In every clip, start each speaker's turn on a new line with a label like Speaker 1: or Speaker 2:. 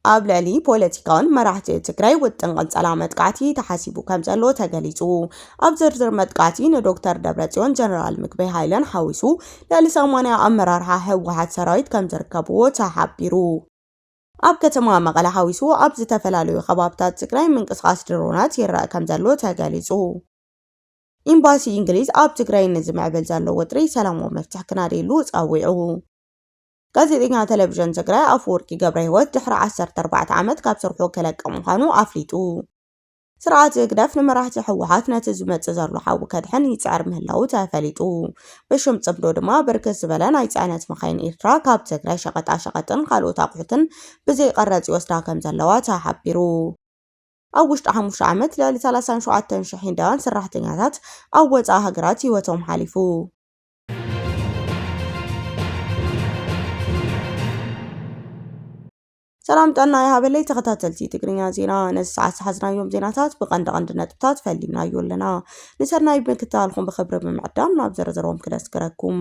Speaker 1: ኣብ ልዕሊ ፖለቲካውን መራሕቲ ትግራይ ውጥን ቅንጸላ መጥቃዕቲ ተሓሲቡ ከም ዘሎ ተገሊጹ። ኣብ ዝርዝር መጥቃዕቲ ንዶክተር ደብረጽዮን ጀነራል ምግበይ ሃይለን ሓዊሱ ልዕሊ 80 ኣመራርሓ ህወሓት ሰራዊት ከም ዝርከብዎ ተሓቢሩ። ኣብ ከተማ መቐለ ሓዊሱ ኣብ ዝተፈላለዩ ከባቢታት ትግራይ ምንቅስቓስ ድሮናት ይረአ ከም ዘሎ ተገሊጹ። ኤምባሲ እንግሊዝ ኣብ ትግራይ ንዝምዕብል ዘሎ ውጥሪ ሰላማዊ መፍትሒ ክናደሉ ጸዊዑ። ጋዜጠኛ ቴሌቪዥን ትግራይ ኣፈወርቂ ገብረህይወት ድሕሪ 14 ዓመት ካብ ስርሑ ክለቅ ምዃኑ ኣፍሊጡ። ስርዓት ግደፍ ንመራሕቲ ህወሓት ነቲ ዝመጽእ ዘሎ ሓዊ ከድሕን ይጽዕር ምህላው ተፈሊጡ። ብሽም ጽምዶ ድማ ብርክት ዝበለ ናይ ጽዕነት መኻይን ኤርትራ ካብ ትግራይ ሸቐጣሸቐጥን ካልኦት ኣቑሑትን ብዘይቀረጽ ይወስዳ ከም ዘለዋ ተሓቢሩ። ኣብ ውሽጢ 5 ዓመት ልዕሊ 37,000 ህንዳውያን ሰራሕተኛታት ኣብ ወጻኢ ሃገራት ህይወቶም ሓሊፉ። ሰላም ጠና ይሃበለይ ተኸታተልቲ ትግርኛ ዜና ነዚ ሰዓት ዝሓዝናዮም ዜናታት ብቐንዲ ነጥብታት ፈሊምናዮ ኣለና። ንሰናይ ምክትታልኩም ብክብሪ ብምዕዳም ናብ ዝርዝሮም ክነስክረኩም።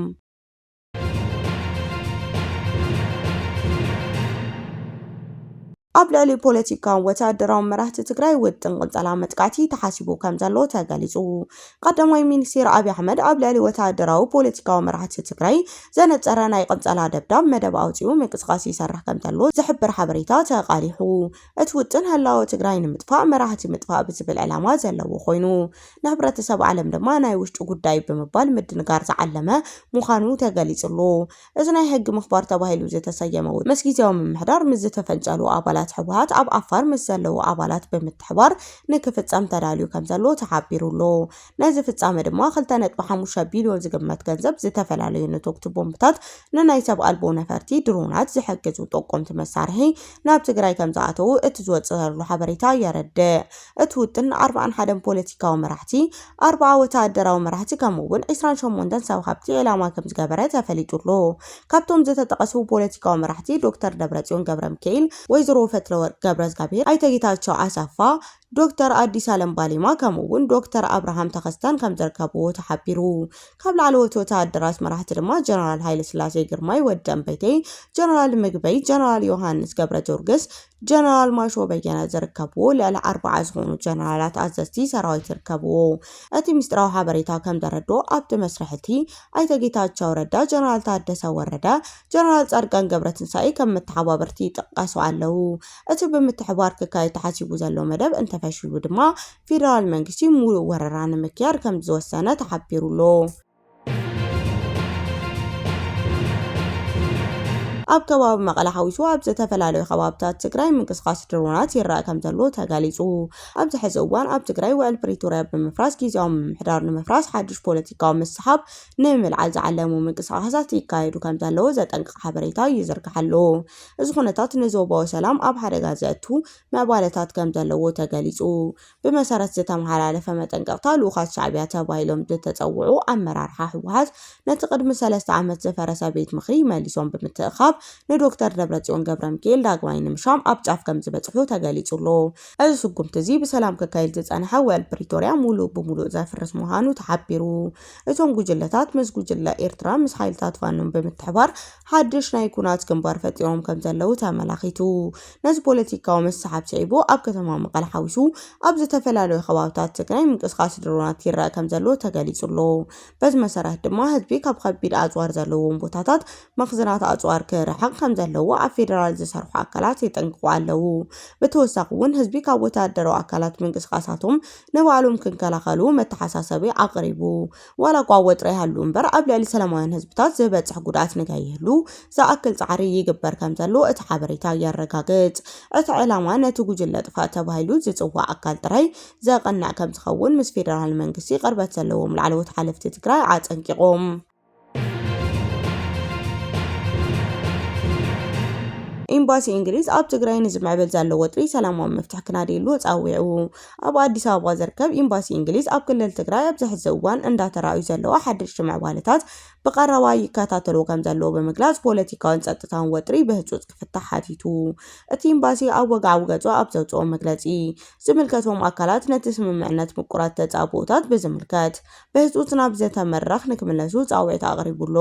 Speaker 1: ኣብ ልዕሊ ፖለቲካውን ወተሃደራውን መራሕቲ ትግራይ ውጥን ቅንጸላ መጥቃዕቲ ተሓሲቡ ከም ዘሎ ተገሊጹ። ቀዳማይ ሚኒስትር ኣብይ ኣሕመድ ኣብ ልዕሊ ወተሃደራዊ ፖለቲካዊ መራሕቲ ትግራይ ዘነጸረ ናይ ቅንጸላ ደብዳብ መደብ ኣውፂኡ ምንቅስቓስ ይሰርሕ ከም ዘሎ ዝሕብር ሓበሬታ ተቃሊሑ። እቲ ውጥን ህላወ ትግራይ ንምጥፋእ መራሕቲ ምጥፋእ ብዝብል ዕላማ ዘለዎ ኮይኑ ንሕብረተሰብ ዓለም ድማ ናይ ውሽጢ ጉዳይ ብምባል ምድንጋር ዝዓለመ ምዃኑ ተገሊጹሉ። እዚ ናይ ሕጊ ምኽባር ተባሂሉ ዝተሰየመ ምስ ጊዜያዊ ምምሕዳር ምስ ዝተፈንጨሉ ኣባላት ህወሓት ኣብ ኣፋር ምስ ዘለዉ ኣባላት ብምትሕባር ንክፍጸም ተዳልዩ ከም ዘሎ ተሓቢሩሉ። ነዚ ፍጻመ ድማ 2.5 ቢልዮን ዝግመት ገንዘብ ዝተፈላለዩ ንቶክቲ ቦምብታት ንናይ ሰብ ኣልቦ ነፈርቲ ድሮናት ዝሕግዙ ጠቆምቲ መሳርሒ ናብ ትግራይ ከም ዝኣተዉ እቲ ዝወጽእ ዘሎ ሓበሬታ የረድእ። እቲ ውጥን 41 ፖለቲካዊ መራሕቲ 40 ወተሃደራዊ መራሕቲ ከምኡውን 28 ሰብ ሃብቲ ዕላማ ከም ዝገበረ ተፈሊጡሉ። ካብቶም ዝተጠቐሱ ፖለቲካዊ መራሕቲ ዶክተር ደብረጽዮን ገብረሚካኤል ወይዘሮ ፈትለወርቅ ገብረእግዚአብሔር ኣይተ ጌታቸው ኣሰፋ ዶክተር አዲስ አለም ባሊማ ከምኡውን ዶክተር አብርሃም ተኸስተን ከም ዝርከብዎ ተሓቢሩ። ካብ ላዕለዎት ወተሃደራት መራሕቲ ድማ ጀነራል ሃይለ ስላሴ ግርማይ ወደንበይተይ፣ ጀነራል ምግበይ፣ ጀነራል ዮሃንስ ገብረ ጆርግስ፣ ጀነራል ማሾ በየነ ዝርከብዎ ልዕሊ 40 ዝኾኑ ጀነራላት ኣዘዝቲ ሰራዊት ይርከብዎ። እቲ ምስጢራዊ ሓበሬታ ከም ዘረድኦ ኣብቲ መስርሕቲ ኣይተ ጌታቸው ረዳ፣ ጀነራል ታደሰ ወረደ፣ ጀነራል ጻድቃን ገብረትንሳኤ ከም መተሓባበርቲ ይጥቀሱ ኣለዉ። እቲ ብምትሕባር ክካየድ ተሓሲቡ ዘሎ መደብ እንተፈሽሉ ድማ ፌደራል መንግስቲ ሙሉእ ወረራ ንምክያድ ከም ዝወሰነ ተሓቢሩሎ። ኣብ ከባቢ መቐለ ሓዊሱ ኣብ ዝተፈላለዩ ከባቢታት ትግራይ ምንቅስቓስ ድሮናት ይረአ ከም ዘሎ ተገሊጹ። ኣብዚ ሕዚ እዋን ኣብ ትግራይ ውዕል ፕሪቶርያ ብምፍራስ ጊዜያዊ ምምሕዳር ንምፍራስ ሓድሽ ፖለቲካዊ ምስሓብ ንምልዓል ዝዓለሙ ምንቅስቓሳት ይካየዱ ከም ዘለዎ ዘጠንቅቕ ሓበሬታ ይዝርግሐሉ። እዚ ኩነታት ንዞባዊ ሰላም ኣብ ሓደጋ ዘእቱ ምዕባለታት ከም ዘለዎ ተገሊጹ። ብመሰረት ዝተመሓላለፈ መጠንቀቕታ ልኡኻት ሻዕብያ ተባሂሎም ዝተጸውዑ ኣመራርሓ ህወሓት ነቲ ቅድሚ 3 ዓመት ዝፈረሰ ቤት ምኽሪ መሊሶም ብምትእኻብ ንዶክተር ደብረጽዮን ገብረሚካኤል ዳግማይ ንምሻም ኣብ ጫፍ ከም ዝበጽሑ ተገሊጹሉ። እዚ ስጉምቲ እዚ ብሰላም ክካየድ ዝጸንሐ ውዕል ፕሪቶርያ ሙሉእ ብሙሉእ ዘፍርስ ምዃኑ ተሓቢሩ። እቶም ጉጅለታት ምስ ጉጅለ ኤርትራ ምስ ሓይልታት ፋኖን ብምትሕባር ሓድሽ ናይ ኩናት ግንባር ፈጢሮም ከም ዘለዉ ተመላኺቱ። ነዚ ፖለቲካዊ መስሓብ ስዒቡ ኣብ ከተማ መቐለ ሓዊሱ ኣብ ዝተፈላለዩ ከባቢታት ትግራይ ምንቅስቓስ ድሮናት ይረአ ከም ዘሎ ተገሊጹሉ። በዚ መሰረት ድማ ህዝቢ ካብ ከቢድ ኣጽዋር ዘለዎም ቦታታት መኽዘናት ኣጽዋር ርሓቅ ከም ዘለዎ ኣብ ፌደራል ዝሰርሑ ኣካላት ይጠንቅቁ ኣለዉ። ብተወሳኺ እውን ህዝቢ ካብ ወተሃደራዊ ኣካላት ምንቅስቓሳቶም ንባዕሎም ክንከላኸሉ መተሓሳሰቢ ኣቕሪቡ። ዋላ እኳ ወጥሪ ይሃሉ እምበር ኣብ ልዕሊ ሰላማውያን ህዝብታት ዝበፅሕ ጉድኣት ንከይህሉ ዝኣክል ፃዕሪ ይግበር ከም ዘሎ እቲ ሓበሬታ የረጋግጽ። እቲ ዕላማ ነቲ ጉጅለ ጥፋእ ተባሂሉ ዝፅዋዕ ኣካል ጥራይ ዘቕንዕ ከም ዝኸውን ምስ ፌደራል መንግስቲ ቅርበት ዘለዎም ላዕለዎት ሓለፍቲ ትግራይ ኣፀንቂቖም። ኤምባሲ እንግሊዝ ኣብ ትግራይ ንዝምዕብል ዘሎ ወጥሪ ሰላማዊ መፍትሒ ክናደሉ ጻዊዑ። ኣብ አዲስ አበባ ዝርከብ ኤምባሲ እንግሊዝ ኣብ ክልል ትግራይ ኣብ ዝሕዚ እዋን እንዳተራእዩ ዘለዋ ሓድሽ ምዕባለታት ብቀረባ ይከታተሉ ከም ዘለዎ ብምግላጽ ፖለቲካውን ጸጥታውን ወጥሪ ብህጹጽ ክፍታሕ ሓቲቱ። እቲ ኤምባሲ ኣብ ወግዓዊ ገጹ ኣብ ዘውጽኦ መግለጺ ዝምልከቶም ኣካላት ነቲ ስምምዕነት ምቁራት ተጻብኦታት ብዝምልከት ብህጹጽ ናብ ዝተመረኽ ንክምለሱ ጻውዒት ኣቕሪቡሎ።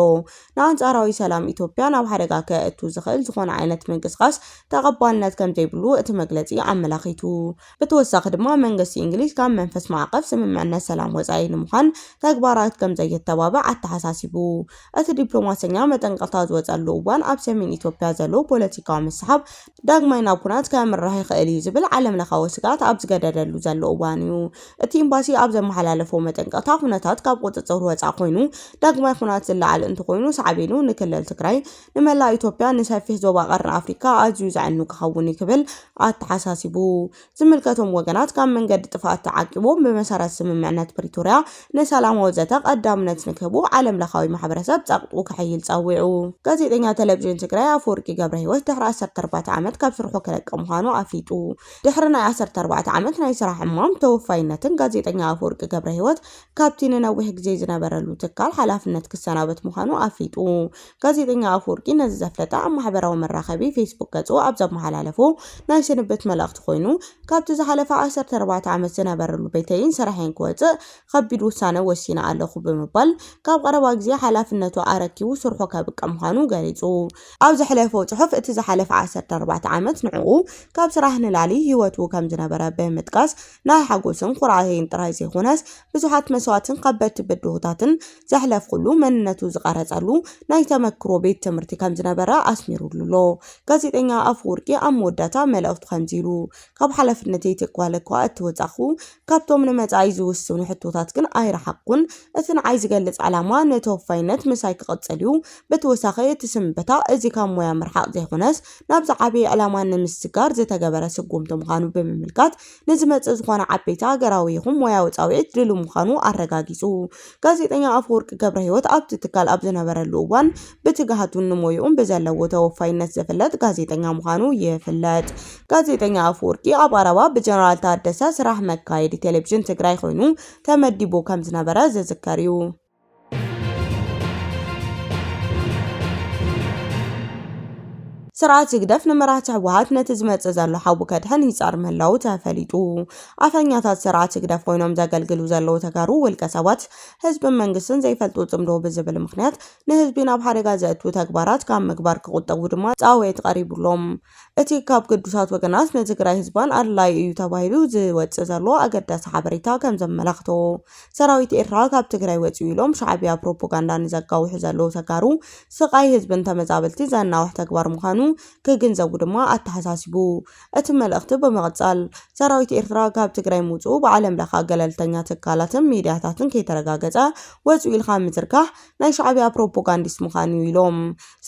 Speaker 1: ንኣንጻራዊ ሰላም ኢትዮጵያ ናብ ሓደጋ ከእቱ ዝኽእል ዝኾነ ዓይነት ምንቅስቃስ ተቐባልነት ከም ዘይብሉ እቲ መግለጺ ኣመላኺቱ ብተወሳኺ ድማ መንግስቲ እንግሊዝ ካብ መንፈስ ማዕቀፍ ስምምዕነት ሰላም ወጻኢ ንምዃን ተግባራት ከም ዘየተባብዕ ኣተሓሳሲቡ እቲ ዲፕሎማስኛ መጠንቀቕታ ዝወጸሉ እዋን ኣብ ሰሜን ኢትዮጵያ ዘሎ ፖለቲካዊ መስሓብ ዳግማይ ናብ ኩናት ከምርራሕ ይኽእል እዩ ዝብል ዓለምለኻዊ ስጋት ኣብ ዝገደደሉ ዘሎ እዋን እዩ እቲ ኤምባሲ ኣብ ዘመሓላለፎ መጠንቀቕታ ኩነታት ካብ ቁጥጥር ወጻኢ ኮይኑ ዳግማይ ኩናት ዝለዓል እንትኮይኑ ሳዕቤኑ ንክልል ትግራይ ንመላእ ኢትዮጵያ ንሰፊሕ ዞባ ቀርኒ ኣፍሪካ ኣዝዩ ዘዕኑ ክኸውን ይክብል ኣተሓሳሲቡ ዝምልከቶም ወገናት ካብ መንገዲ ጥፋት ተዓቂቦም ብመሰረት ስምምዕነት ፕሪቶሪያ ንሰላም ወዘተ ቀዳምነት ንክህቡ ዓለምለኻዊ ማሕበረሰብ ጸቕጡ ክሕይል ጸዊዑ ጋዜጠኛ ቴሌቪዥን ትግራይ ኣፈወርቂ ገብረሂወት ድሕሪ 14 ዓመት ካብ ስርሑ ክለቅ ምዃኑ ኣፍሊጡ ድሕሪ ናይ 14 ዓመት ናይ ስራሕ ዕማም ተወፋይነትን ጋዜጠኛ ኣፈወርቂ ገብረሂወት ካብቲ ንነዊሕ ግዜ ዝነበረሉ ትካል ሓላፍነት ክሰናበት ምዃኑ ኣፍሊጡ ጋዜጠኛ ኣፈወርቂ ነዚ ዘፍለጠ ኣብ ማሕበራዊ መራኸቢ ፌስቡክ ገጹ ኣብ ዘመሓላለፎ ናይ ስንብት መልእኽቲ ኮይኑ ካብቲ ዝሓለፈ 14 ዓመት ዝነበረሉ ቤተይን ስራሕን ክወጽእ ከቢድ ውሳነ ወሲነ ኣለኹ ብምባል ካብ ቀረባ ግዜ ሓላፍነቱ ኣረኪቡ ስርሑ ከብቀ ምዃኑ ገሊጹ ኣብ ዝሓለፈ ጽሑፍ እቲ ዝሓለፈ 14 ዓመት ንዕኡ ካብ ስራሕ ንላሊ ህይወቱ ከም ዝነበረ ብምጥቃስ ናይ ሓጎስን ኩርዓትን ጥራይ ዘይኮነስ ብዙሓት መስዋዕትን ከበድቲ ብድሆታትን ዘሕለፍኩሉ መንነቱ ዝቀረጸሉ ናይ ተመክሮ ቤት ትምህርቲ ከም ዝነበረ ኣስሚሩሉ ጋዜጠኛ ኣፈወርቂ ኣብ መወዳእታ መልእኽቱ ከምዚ ኢሉ ካብ ሓላፍነተይ ተጓለኳ እትወጻኹ ካብቶም ንመጻኢ ዝውስኑ ሕቶታት ግን ኣይረሓቁን እቲ ንዓይ ዝገልጽ ዓላማ ነተወፋይነት ምሳይ ክቕጽል እዩ ብተወሳኺ እቲ ስምበታ እዚ ካብ ሞያ ምርሓቅ ዘይኮነስ ናብ ዝዓበየ ዕላማ ንምስጋር ዝተገበረ ስጉምቲ ምዃኑ ብምምልካት ንዝመጽእ ዝኾነ ዓበይቲ ሃገራዊ ይኹን ሞያዊ ጻውዒት ድሉ ምዃኑ ኣረጋጊጹ ጋዜጠኛ ኣፈወርቂ ገብረሂወት ኣብቲ ትካል ኣብ ዝነበረሉ እዋን ብትግሃቱን ንሞይኡን ብዘለዎ ተወፋይነት ዝፍለጥ ጋዜጠኛ ምዃኑ ይፍለጥ ጋዜጠኛ ኣፈወርቂ ኣብ ቀረባ ብጀነራል ታደሰ ስራሕ መካየዲ ቴሌቪዥን ትግራይ ኮይኑ ተመዲቡ ከም ዝነበረ ዝዝከር እዩ ስርዓት ዝግደፍ ንመራሕቲ ህወሓት ነቲ ዝመጽእ ዘሎ ሓዊ ከድሕን ይጻር ምህላው ተፈሊጡ ኣፈኛታት ስርዓት ዝግደፍ ኮይኖም ዘገልግሉ ዘለዉ ተጋሩ ውልቀ ሰባት ህዝብን መንግስትን ዘይፈልጡ ጽምዶ ብዝብል ምክንያት ንህዝቢ ናብ ሓደጋ ዘእቱ ተግባራት ካብ ምግባር ክቁጠቡ ድማ ጻውዒት ቀሪቡሎም እቲ ካብ ቅዱሳት ወገናት ንትግራይ ህዝባን ኣድላይ እዩ ተባሂሉ ዝወጽእ ዘሎ ኣገዳሲ ሓበሬታ ከም ዘመላኽቶ ሰራዊት ኤርትራ ካብ ትግራይ ወጽኡ ኢሎም ሻዕብያ ፕሮፓጋንዳ ንዘጋውሑ ዘለዉ ተጋሩ ስቃይ ህዝብን ተመዛበልቲ ዘናውሕ ተግባር ምዃኑ ክግንዘቡ ድማ ኣተሓሳሲቡ እቲ መልእኽቲ ብምቕጻል ሰራዊት ኤርትራ ካብ ትግራይ ምውጽኡ ብዓለም ለኻ ገለልተኛ ትካላትን ሚድያታትን ከይተረጋገጸ ወጽኡ ኢልካ ምዝርጋሕ ናይ ሻዕብያ ፕሮፓጋንዲስት ምዃኑ ኢሎም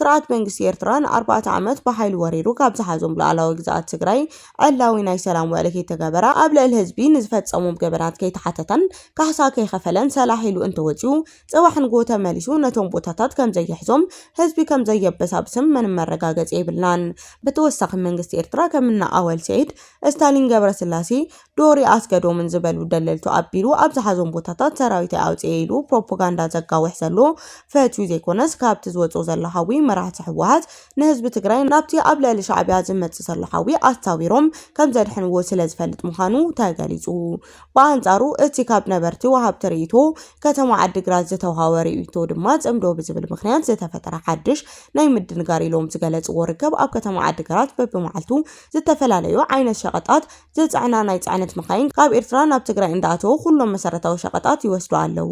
Speaker 1: ስርዓት መንግስቲ ኤርትራ ን4 ዓመት ብሓይሊ ወሪሩ ካብ ዝሓዞም ላዕላዊ ግዛኣት ትግራይ ዕላዊ ናይ ሰላም ውዕሊ ከይተገበረ ኣብ ልዕሊ ህዝቢ ንዝፈጸሞም ገበናት ከይተሓተተን ካሕሳ ከይኸፈለን ሰላሒሉ እንተወጽኡ ጽባሕ ንጎ ተመሊሱ ነቶም ቦታታት ከም ዘይሕዞም ህዝቢ ከም ዘየበሳብስም ምንም መረጋገጽ ብላን በተወሳኺ መንግስቲ ኤርትራ ከምና ኣወል ሰይድ ስታሊን ገብረስላሴ ዶሪ ኣስገዶምን ዝበሉ ደለልቱ ኣቢሉ ኣብ ዝሓዞም ቦታታት ሰራዊት ኣውጽእ ኢሉ ፕሮፓጋንዳ ዘጋውሕ ዘሎ ፈትዩ ዘይኮነስ ካብቲ ዝወጽኦ ዘሎ ሓዊ መራሕቲ ህወሓት ንህዝቢ ትግራይ ናብቲ ኣብ ልዕሊ ሻዕብያ ዝመጽእ ዘሎ ሓዊ ኣስታዊሮም ከም ዘድሕንዎ ስለ ዝፈልጥ ምዃኑ ተገሊጹ ብኣንጻሩ እቲ ካብ ነበርቲ ወሃብቲ ርእይቶ ከተማ ዓዲግራት ዝተውሃበ ርእይቶ ድማ ጽምዶ ብዝብል ምክንያት ዝተፈጠረ ሓድሽ ናይ ምድንጋር ኢሎም ዝገለጽዎ ርከብ ኣብ ከተማ ዓዲግራት በብመዓልቱ ዝተፈላለዩ ዓይነት ሸቐጣት ዝጽዕና ናይ ጽዕነት መካይን ካብ ኤርትራ ናብ ትግራይ እንዳኣተው ኩሎም መሰረታዊ ሸቐጣት ይወስዱ ኣለዉ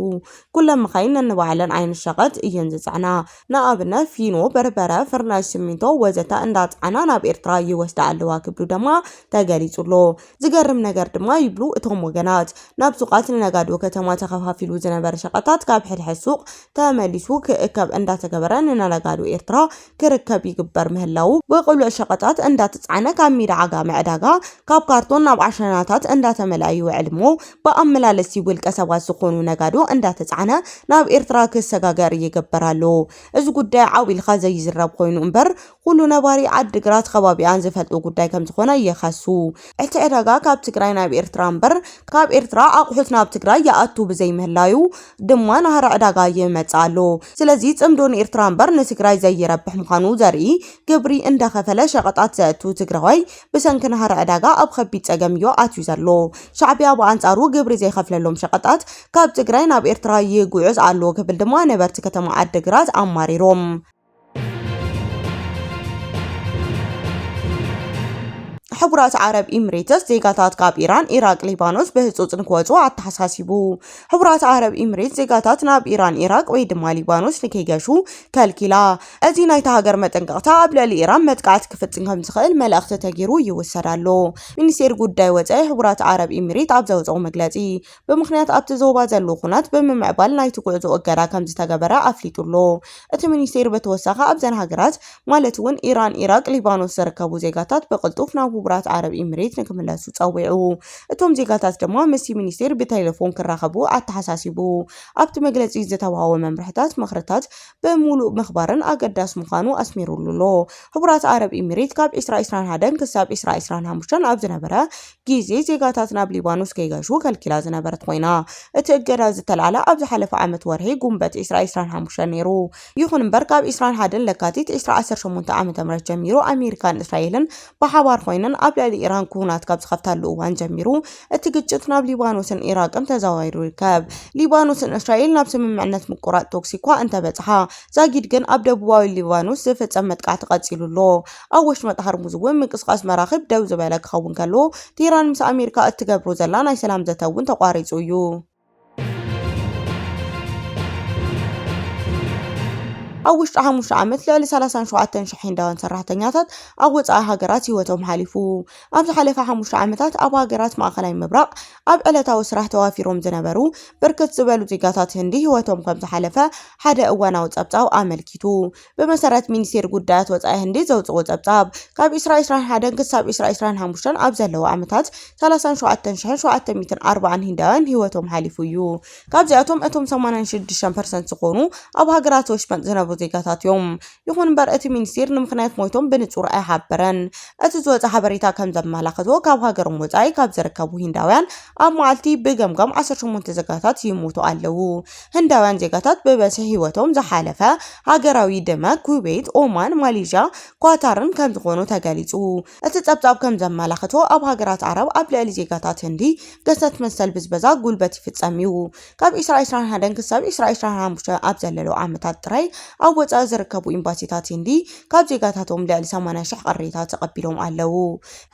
Speaker 1: ኩሎም መካይን ነንባዕለን ዓይነት ሸቐጥ እየን ዝጽዕና ንኣብነት ፊኖ በርበረ ፍርናሽ ሲሚንቶ ወዘተ እንዳጽዕና ናብ ኤርትራ ይወስዳ ኣለዋ ክብሉ ድማ ተገሊጹሎ ዝገርም ነገር ድማ ይብሉ እቶም ወገናት ናብ ሱቃት ንነጋዶ ከተማ ተኸፋፊሉ ዝነበረ ሸቐጣት ካብ ሕድሕድ ሱቅ ተመሊሱ ክእከብ እንዳተገበረ ንነጋዶ ኤርትራ ክርከብ ይግበር ምህላው በቁሉዕ ሸቐጣት እንዳተጻዕነ ካብ ሜዳ ዓጋመ ዕዳጋ ካብ ካርቶን ናብ ዓሸናታት እንዳተመላዩ ዕልሞ በኣመላለስቲ ውልቀ ሰባት ዝኾኑ ነጋዶ እንዳተጻዕነ ናብ ኤርትራ ክሰጋገር ይግበራሉ እዚ ጉዳይ ዓዊልካ ዘይዝረብ ኮይኑ እምበር ኩሉ ነባሪ ዓዲግራት ከባቢያን ዝፈልጡ ጉዳይ ከም ዝኾነ ይኸሱ እቲ ዕዳጋ ካብ ትግራይ ናብ ኤርትራ እምበር ካብ ኤርትራ ኣቑሑት ናብ ትግራይ ይኣቱ ብዘይ ምህላዩ ድማ ናህራ ዕዳጋ ይመጻሉ ስለዚ ጽምዶ ንኤርትራ እምበር ንትግራይ ዘይረብሕ ምዃኑ ዘርኢ ግብሪ እንዳኸፈለ ሸቐጣት ዘእቱ ትግራይ ብሰንኪ ናህራ ዕዳጋ ኣብ ከቢድ ጸገም እዩ ኣትዩ ዘሎ ሻዕብያ ብኣንጻሩ ግብሪ ዘይኸፍለሎም ሸቐጣት ካብ ትግራይ ናብ ኤርትራ ይጉዕዝ ኣሎ ክብል ድማ ነበርቲ ከተማ ዓዲግራት ኣማሪሮም ሕቡራት ዓረብ ኤሚሬትስ ዜጋታት ካብ ኢራን ኢራቅ ሊባኖስ ብህጹጽ ንክወጹ ኣተሓሳሲቡ ሕቡራት ዓረብ ኤሚሬትስ ዜጋታት ናብ ኢራን ኢራቅ ወይ ድማ ሊባኖስ ንከይገሹ ከልኪላ እዚ ናይታ ሃገር መጠንቀቕታ ኣብ ልዕሊ ኢራን መጥቃዕቲ ክፍጽም ከም ዝኽእል መልእኽቲ ተገይሩ ይውሰዳሎ ሚኒስቴር ጉዳይ ወጻኢ ሕቡራት ዓረብ ኤሚሬት ኣብ ዘውጽኦ መግለጺ ብምኽንያት ኣብቲ ዞባ ዘሎ ኩናት ብምምዕባል ናይቲ ጉዕዞ እገዳ ከም ዝተገበረ ኣፍሊጡሎ እቲ ሚኒስቴር በተወሳኺ ኣብዘን ሃገራት ማለት እውን ኢራን ኢራቅ ሊባኖስ ዝርከቡ ዜጋታት ብቕልጡፍ ናብ ሕቡራት ዓረብ ኤሚሬት ንክምለሱ ጸዊዑ እቶም ዜጋታት ድማ ምስ ሚኒስቴር ብቴሌፎን ክራኸቡ ኣተሓሳሲቡ ኣብቲ መግለጺ ዝተዋሃቦ መምርሕታት ምኽርታት ብምሉእ ምኽባርን ኣገዳሲ ምዃኑ ኣስሚሩሉሎ ሕቡራት ዓረብ ኤሚሬት ካብ 2021 ክሳብ 2025 ኣብ ዝነበረ ግዜ ዜጋታት ናብ ሊባኖስ ከይገሹ ከልኪላ ዝነበረት ኮይና እቲ እገዳ ዝተልዓለ ኣብ ዝሓለፈ ዓመት ወርሒ ጉንበት 2025 ነይሩ ይኹን እምበር ካብ 21 ለካቲት 2018 ዓ.ም ጀሚሩ ኣሜሪካን እስራኤልን ብሓባር ኮይነን ኣብ ልዕሊ ኢራን ኩናት ካብ ዝኸፍታሉ እዋን ጀሚሩ እቲ ግጭት ናብ ሊባኖስን ኢራቅን ተዘዋዊሩ ይርከብ ሊባኖስን እስራኤል ናብ ስምምዕነት ምቁራጽ ቶክሲ እኳ እንተበጽሓ ዛጊድ ግን ኣብ ደቡባዊ ሊባኖስ ዝፍጸም መጥቃዕቲ ቀጺሉሎ ኣብ ወሽመጥ ሆርሙዝ እውን ምንቅስቓስ መራኺብ ደው ዝበለ ክኸውን ከሎ ቴህራን ምስ ኣሜሪካ እትገብሮ ዘላ ናይ ሰላም ዘተ እውን ተቋሪጹ እዩ ኣብ ውሽጢ 5 ዓመት ልዕሊ 37,000 ህንዳውያን ሰራሕተኛታት ኣብ ወጻኢ ሃገራት ህይወቶም ሓሊፉ ኣብ ዝሓለፈ 5 ዓመታት ኣብ ሃገራት ማእከላይ ምብራቕ ኣብ ዕለታዊ ስራሕ ተዋፊሮም ዝነበሩ ብርክት ዝበሉ ዜጋታት ህንዲ ህይወቶም ከም ዝሓለፈ ሓደ እዋናዊ ጸብጻብ ኣመልኪቱ ብመሰረት ሚኒስቴር ጉዳያት ወጻኢ ህንዲ ዘውጽኦ ጸብጻብ ካብ 2021 ክሳብ 2025 ኣብ ዘለዉ ዓመታት 37,740 ህንዳውያን ህይወቶም ሓሊፉ እዩ ካብዚኣቶም እቶም 86% ዝኾኑ ኣብ ሃገራት ወሽመጥ ዝነበሩ ዜጋታት እዮም ይኹን እምበር እቲ ሚኒስቴር ንምኽንያት ሞይቶም ብንጹር ኣይሓበረን እቲ ዝወፀ ሓበሬታ ከም ዘመላኽቶ ካብ ሃገሮም ወጻኢ ካብ ዝርከቡ ህንዳውያን ኣብ መዓልቲ ብገምጋም 18 ዜጋታት ይሞቱ ኣለዉ ህንዳውያን ዜጋታት ብበዝሒ ህይወቶም ዝሓለፈ ሃገራዊ ደመ ኩዌት ኦማን ማሌዥያ ኳታርን ከም ዝኾኑ ተገሊጹ እቲ ጸብጻብ ከም ዘመላኽቶ ኣብ ሃገራት ዓረብ ኣብ ልዕሊ ዜጋታት ህንዲ ገሰት መሰል ብዝበዛ ጉልበት ይፍጸም እዩ ካብ 2021 ክሳብ 2025 ኣብ ዘለሉ ዓመታት ጥራይ ኣብ ወጻኢ ዝርከቡ ኤምባሲታት ህንዲ ካብ ዜጋታቶም ልዕሊ 80,000 ቅሬታታት ተቐቢሎም ኣለዉ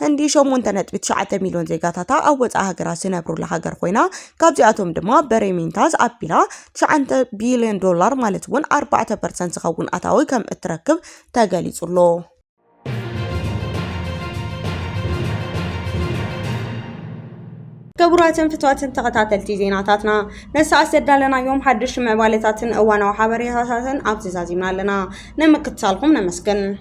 Speaker 1: ህንዲ 8.9 ሚልዮን ዜጋታታ ኣብ ወጻኢ ሃገራት ዝነብሩላ ሃገር ኮይና ካብዚኣቶም ድማ በሬሚንታዝ ኣቢላ 9 ቢልዮን ዶላር ማለት እውን 4% ዝኸውን ኣታዊ ከም እትረክብ ተገሊጹሎ كبراتن فتواتن تغطاتلتي زيناتاتنا نسا أسدالنا يوم حدش معبالتاتن أوانا وحابرياتاتن أبتزازيمنا لنا نمكتسالكم نمسكن